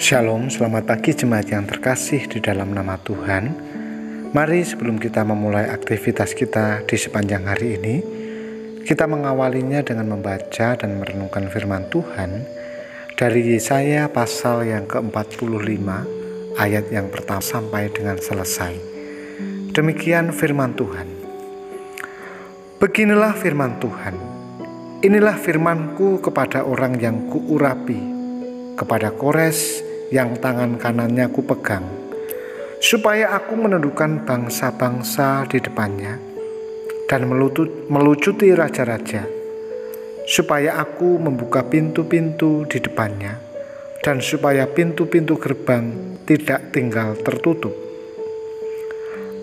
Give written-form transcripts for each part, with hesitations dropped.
Shalom, selamat pagi jemaat yang terkasih di dalam nama Tuhan. Mari sebelum kita memulai aktivitas kita di sepanjang hari ini, kita mengawalinya dengan membaca dan merenungkan firman Tuhan dari Yesaya pasal yang ke-45 ayat yang pertama sampai dengan selesai. Demikian firman Tuhan. Beginilah firman Tuhan. Inilah firmanku kepada orang yang kuurapi, kepada Kores yang tangan kanannya kupegang, supaya aku menundukkan bangsa-bangsa di depannya dan melucuti raja-raja, supaya aku membuka pintu-pintu di depannya dan supaya pintu-pintu gerbang tidak tinggal tertutup.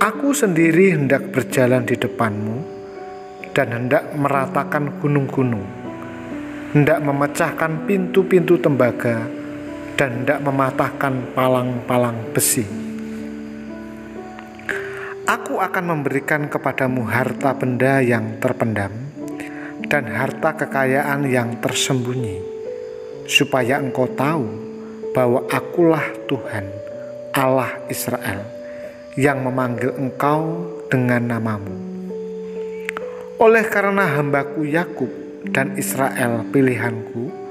Aku sendiri hendak berjalan di depanmu dan hendak meratakan gunung-gunung, hendak memecahkan pintu-pintu tembaga dan hendak mematahkan palang-palang besi. Aku akan memberikan kepadamu harta benda yang terpendam dan harta kekayaan yang tersembunyi, supaya engkau tahu bahwa akulah Tuhan, Allah Israel, yang memanggil engkau dengan namamu. Oleh karena hambaku Yakub dan Israel pilihanku,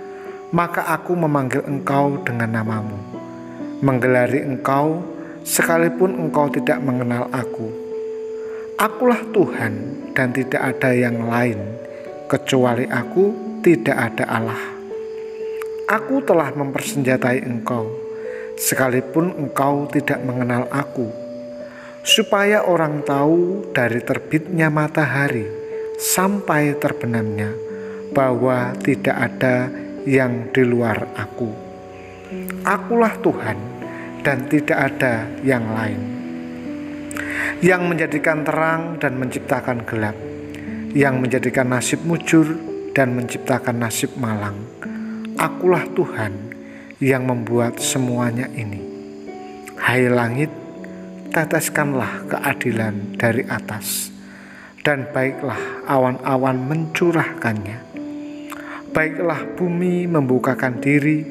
maka aku memanggil engkau dengan namamu, menggelari engkau sekalipun engkau tidak mengenal aku. Akulah Tuhan dan tidak ada yang lain, kecuali aku tidak ada Allah. Aku telah mempersenjatai engkau, sekalipun engkau tidak mengenal aku, supaya orang tahu dari terbitnya matahari sampai terbenamnya bahwa tidak ada yang di luar aku. Akulah Tuhan dan tidak ada yang lain, yang menjadikan terang dan menciptakan gelap, yang menjadikan nasib mujur dan menciptakan nasib malang. Akulah Tuhan yang membuat semuanya ini. Hai langit, teteskanlah keadilan dari atas, dan baiklah awan-awan mencurahkannya. Baiklah bumi membukakan diri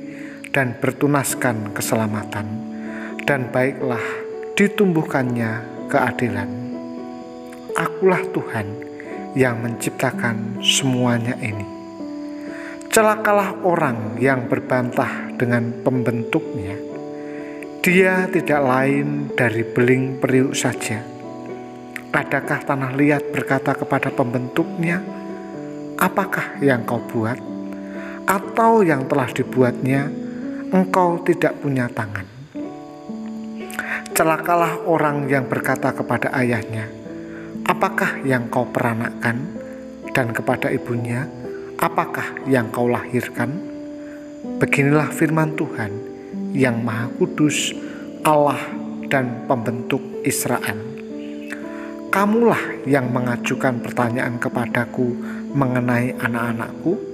dan bertunaskan keselamatan, dan baiklah ditumbuhkannya keadilan. Akulah Tuhan yang menciptakan semuanya ini. Celakalah orang yang berbantah dengan pembentuknya. Dia tidak lain dari beling periuk saja. Adakah tanah liat berkata kepada pembentuknya, apakah yang kau buat? Atau yang telah dibuatnya, engkau tidak punya tangan. Celakalah orang yang berkata kepada ayahnya, apakah yang kau peranakkan? Dan kepada ibunya, apakah yang kau lahirkan? Beginilah firman Tuhan yang Maha Kudus, Allah dan Pembentuk Israel. Kamulah yang mengajukan pertanyaan kepadaku mengenai anak-anakku,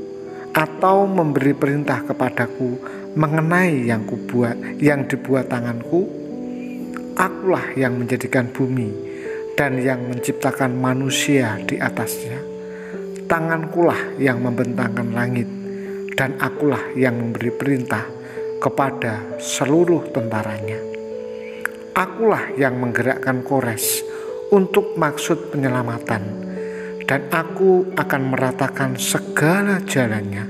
atau memberi perintah kepadaku mengenai yang dibuat tanganku. Akulah yang menjadikan bumi dan yang menciptakan manusia di atasnya. Tangankulah yang membentangkan langit, dan akulah yang memberi perintah kepada seluruh tentaranya. Akulah yang menggerakkan Kores untuk maksud penyelamatan, dan aku akan meratakan segala jalannya.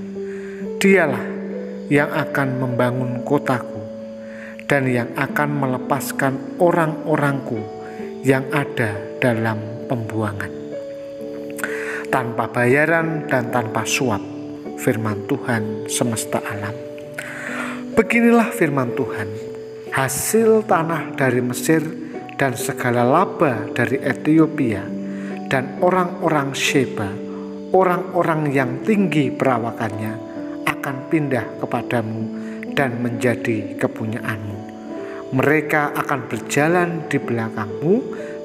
Dialah yang akan membangun kotaku, dan yang akan melepaskan orang-orangku yang ada dalam pembuangan, tanpa bayaran dan tanpa suap. Firman Tuhan semesta alam. Beginilah firman Tuhan, hasil tanah dari Mesir dan segala laba dari Ethiopia, dan orang-orang Sheba, orang-orang yang tinggi perawakannya, akan pindah kepadamu dan menjadi kepunyaanmu. Mereka akan berjalan di belakangmu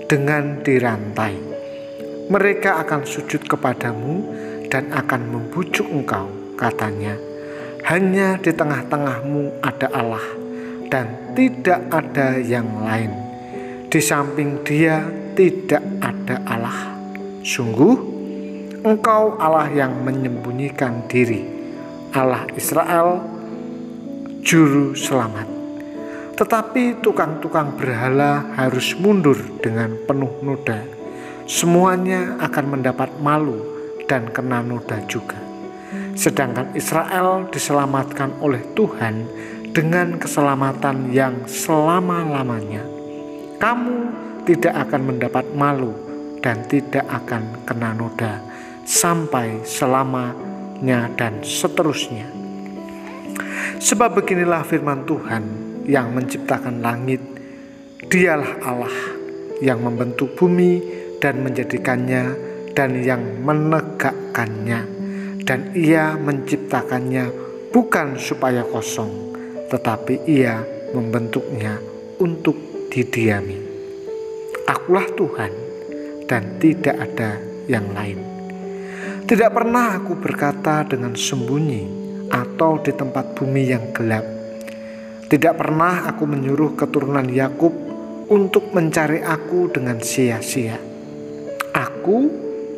dengan dirantai. Mereka akan sujud kepadamu dan akan membujuk engkau, katanya, hanya di tengah-tengahmu ada Allah, dan tidak ada yang lain. Di samping Dia tidak ada Allah. Sungguh, engkau Allah yang menyembunyikan diri, Allah Israel, Juru Selamat. Tetapi tukang-tukang berhala harus mundur dengan penuh noda. Semuanya akan mendapat malu dan kena noda juga. Sedangkan Israel diselamatkan oleh Tuhan dengan keselamatan yang selama-lamanya. Kamu tidak akan mendapat malu dan tidak akan kena noda sampai selamanya dan seterusnya. Sebab beginilah firman Tuhan yang menciptakan langit. Dialah Allah yang membentuk bumi dan menjadikannya dan yang menegakkannya. Dan ia menciptakannya bukan supaya kosong, tetapi ia membentuknya untuk didiami. Akulah Tuhan dan tidak ada yang lain. Tidak pernah aku berkata dengan sembunyi atau di tempat bumi yang gelap. Tidak pernah aku menyuruh keturunan Yakub untuk mencari aku dengan sia-sia. Aku,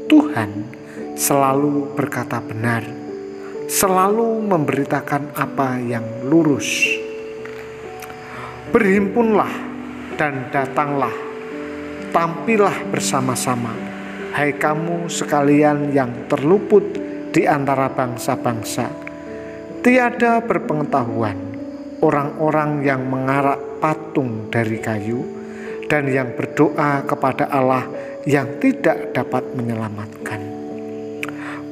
Tuhan, selalu berkata benar, selalu memberitakan apa yang lurus. Berhimpunlah dan datanglah, tampillah bersama-sama, hai kamu sekalian yang terluput di antara bangsa-bangsa. Tiada berpengetahuan orang-orang yang mengarak patung dari kayu dan yang berdoa kepada Allah yang tidak dapat menyelamatkan.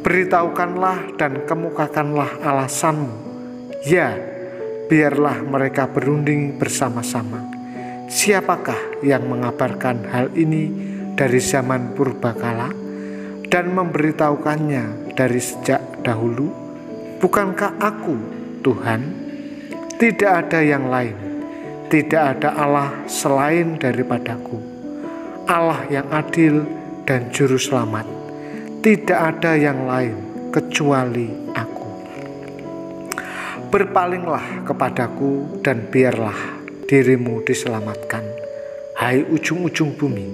Beritahukanlah dan kemukakanlah alasanmu. Ya, biarlah mereka berunding bersama-sama. Siapakah yang mengabarkan hal ini dari zaman purbakala dan memberitahukannya dari sejak dahulu? Bukankah aku, Tuhan? Tidak ada yang lain. Tidak ada Allah selain daripadaku. Allah yang adil dan juru selamat. Tidak ada yang lain kecuali aku. Berpalinglah kepadaku dan biarlah dirimu diselamatkan, hai ujung-ujung bumi,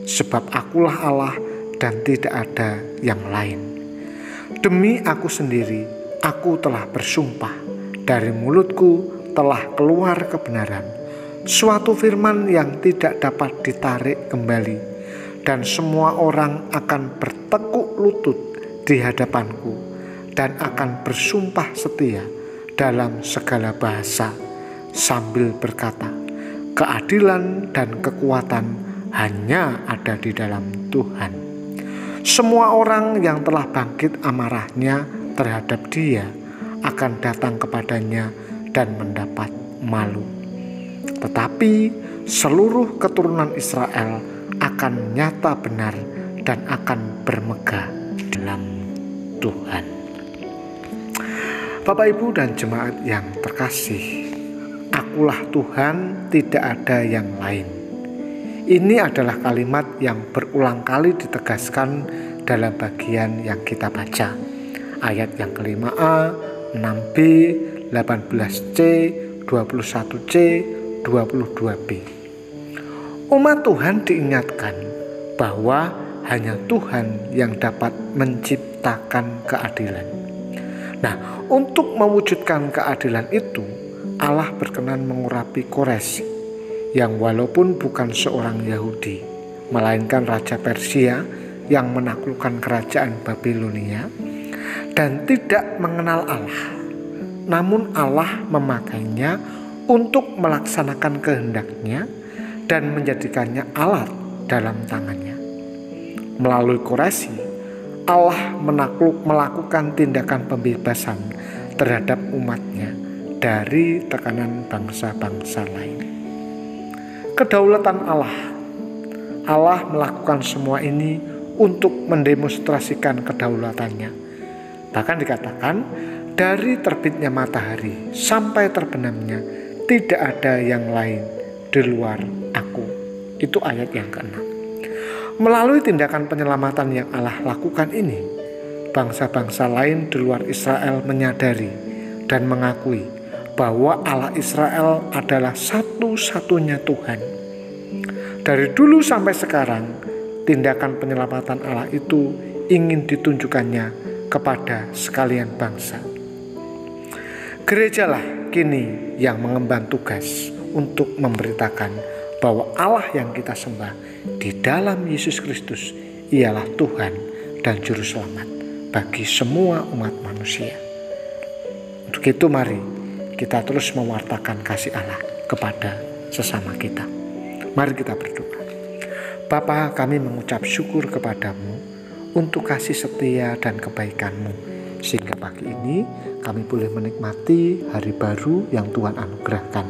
sebab akulah Allah dan tidak ada yang lain. Demi aku sendiri, aku telah bersumpah, dari mulutku telah keluar kebenaran, suatu firman yang tidak dapat ditarik kembali, dan semua orang akan bertekuk lutut di hadapanku dan akan bersumpah setia dalam segala bahasa sambil berkata, keadilan dan kekuatan hanya ada di dalam Tuhan. Semua orang yang telah bangkit amarahnya terhadap Dia akan datang kepadanya dan mendapat malu. Tetapi seluruh keturunan Israel akan nyata benar dan akan bermegah dalam Tuhan. Bapak, Ibu, dan jemaat yang terkasih, akulah Tuhan, tidak ada yang lain. Ini adalah kalimat yang berulang kali ditegaskan dalam bagian yang kita baca. Ayat yang ke-5a, 6b, 18c, 21c, 22b. Umat Tuhan diingatkan bahwa hanya Tuhan yang dapat menciptakan keadilan. Nah, untuk mewujudkan keadilan itu, Allah berkenan mengurapi Kores yang walaupun bukan seorang Yahudi, melainkan Raja Persia yang menaklukkan kerajaan Babilonia dan tidak mengenal Allah. Namun Allah memakainya untuk melaksanakan kehendaknya dan menjadikannya alat dalam tangannya. Melalui Koresi, Allah melakukan tindakan pembebasan terhadap umatnya dari tekanan bangsa-bangsa lain. Kedaulatan Allah. Allah melakukan semua ini untuk mendemonstrasikan kedaulatannya. Bahkan dikatakan, dari terbitnya matahari sampai terbenamnya tidak ada yang lain di luar aku. Itu ayat yang ke-6. Melalui tindakan penyelamatan yang Allah lakukan ini, bangsa-bangsa lain di luar Israel menyadari dan mengakui bahwa Allah Israel adalah satu-satunya Tuhan. Dari dulu sampai sekarang, tindakan penyelamatan Allah itu ingin ditunjukkannya kepada sekalian bangsa. Gerejalah kini yang mengemban tugas untuk memberitakan bahwa Allah yang kita sembah di dalam Yesus Kristus ialah Tuhan dan Juru Selamat bagi semua umat manusia. Untuk itu mari kita terus mewartakan kasih Allah kepada sesama kita. Mari kita berdoa. Bapa, kami mengucap syukur kepadamu untuk kasih setia dan kebaikan-Mu, sehingga pagi ini kami boleh menikmati hari baru yang Tuhan anugerahkan.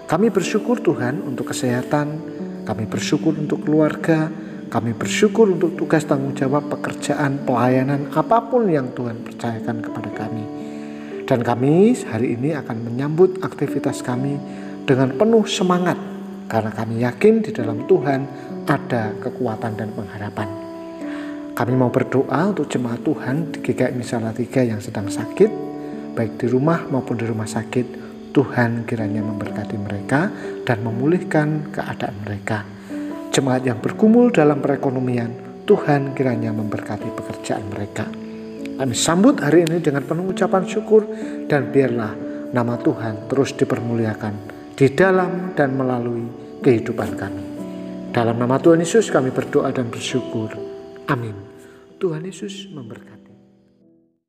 Kami bersyukur Tuhan untuk kesehatan, kami bersyukur untuk keluarga, kami bersyukur untuk tugas tanggung jawab pekerjaan, pelayanan, apapun yang Tuhan percayakan kepada kami. Dan kami hari ini akan menyambut aktivitas kami dengan penuh semangat, karena kami yakin di dalam Tuhan ada kekuatan dan pengharapan. Kami mau berdoa untuk jemaat Tuhan di GKMI Salatiga yang sedang sakit, baik di rumah maupun di rumah sakit. Tuhan kiranya memberkati mereka dan memulihkan keadaan mereka. Jemaat yang bergumul dalam perekonomian, Tuhan kiranya memberkati pekerjaan mereka. Kami sambut hari ini dengan penuh ucapan syukur, dan biarlah nama Tuhan terus dipermuliakan di dalam dan melalui kehidupan kami. Dalam nama Tuhan Yesus kami berdoa dan bersyukur. Amin. Tuhan Yesus memberkati.